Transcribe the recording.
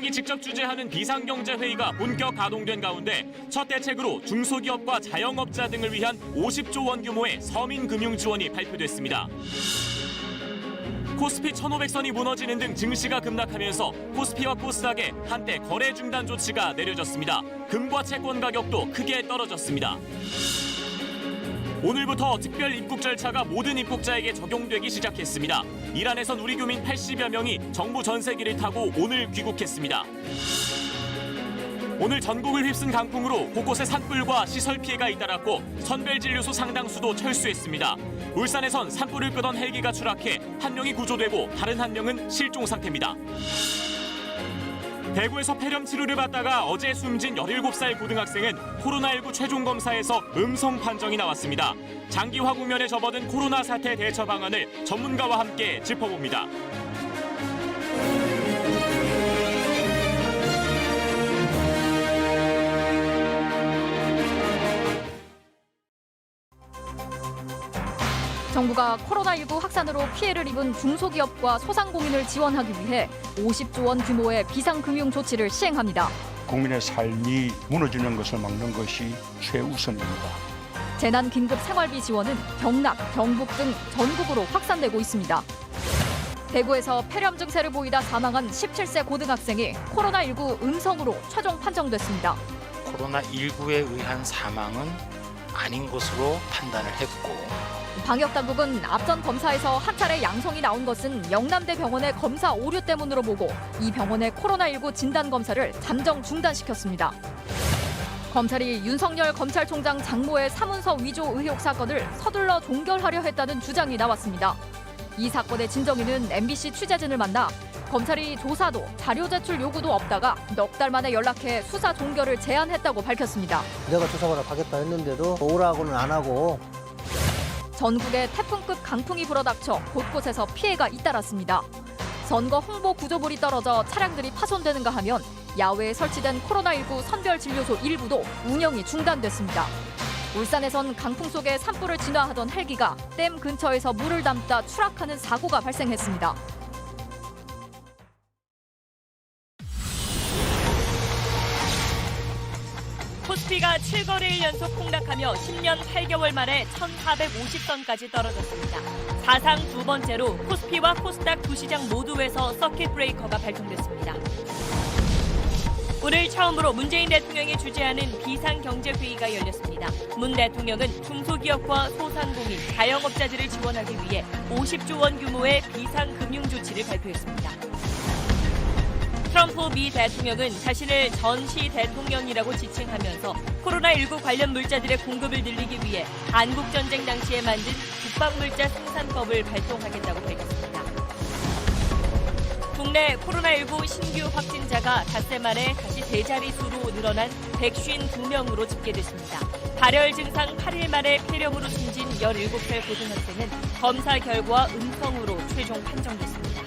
당이 직접 주재하는 비상경제회의가 본격 가동된 가운데 첫 대책으로 중소기업과 자영업자 등을 위한 50조 원 규모의 서민금융 지원이 발표됐습니다. 코스피 1,500선이 무너지는 등 증시가 급락하면서 코스피와 코스닥에 한때 거래 중단 조치가 내려졌습니다. 금과 채권 가격도 크게 떨어졌습니다. 오늘부터 특별 입국 절차가 모든 입국자에게 적용되기 시작했습니다. 이란에선 우리 교민 80여 명이 정부 전세기를 타고 오늘 귀국했습니다. 오늘 전국을 휩쓴 강풍으로 곳곳에 산불과 시설 피해가 잇따랐고 선별진료소 상당수도 철수했습니다. 울산에선 산불을 끄던 헬기가 추락해 한 명이 구조되고 다른 한 명은 실종 상태입니다. 대구에서 폐렴 치료를 받다가 어제 숨진 17살 고등학생은 코로나19 최종 검사에서 음성 판정이 나왔습니다. 장기 화국면에 접어든 코로나 사태 대처 방안을 전문가와 함께 짚어봅니다. 정부가 코로나19 확산으로 피해를 입은 중소기업과 소상공인을 지원하기 위해 50조 원 규모의 비상금융 조치를 시행합니다. 국민의 삶이 무너지는 것을 막는 것이 최우선입니다. 재난긴급 생활비 지원은 경남, 경북 등 전국으로 확산되고 있습니다. 대구에서 폐렴 증세를 보이다 사망한 17세 고등학생이 코로나19 음성으로 최종 판정됐습니다. 코로나19에 의한 사망은 아닌 것으로 판단을 했고 방역당국은 앞전 검사에서 한 차례 양성이 나온 것은 영남대병원의 검사 오류 때문으로 보고 이 병원의 코로나19 진단검사를 잠정 중단시켰습니다. 검찰이 윤석열 검찰총장 장모의 사문서 위조 의혹 사건을 서둘러 종결하려 했다는 주장이 나왔습니다. 이 사건의 진정인은 MBC 취재진을 만나 검찰이 조사도 자료 제출 요구도 없다가 넉 달 만에 연락해 수사 종결을 제안했다고 밝혔습니다. 내가 조사받아 가겠다 했는데도 오라고는 안 하고 전국에 태풍급 강풍이 불어닥쳐 곳곳에서 피해가 잇따랐습니다. 선거 홍보 구조물이 떨어져 차량들이 파손되는가 하면 야외에 설치된 코로나19 선별진료소 일부도 운영이 중단됐습니다. 울산에선 강풍 속에 산불을 진화하던 헬기가 댐 근처에서 물을 담다 추락하는 사고가 발생했습니다. 코스피가 7거래일 연속 폭락하며 10년 8개월 만에 1,450선까지 떨어졌습니다. 사상 두 번째로 코스피와 코스닥 두 시장 모두에서 서킷 브레이커가 발동됐습니다. 오늘 처음으로 문재인 대통령이 주재하는 비상경제회의가 열렸습니다. 문 대통령은 중소기업과 소상공인, 자영업자들을 지원하기 위해 50조 원 규모의 비상금융조치를 발표했습니다. 트럼프 미 대통령은 자신을 전시 대통령이라고 지칭하면서 코로나19 관련 물자들의 공급을 늘리기 위해 한국전쟁 당시에 만든 국방물자 생산법을 발동하겠다고 밝혔습니다. 국내 코로나19 신규 확진자가 닷새 만에 다시 대자릿수로 늘어난 152명으로 집계됐습니다. 발열 증상 8일 만에 폐렴으로 숨진 17살 고등학생은 검사 결과 음성으로 최종 판정됐습니다.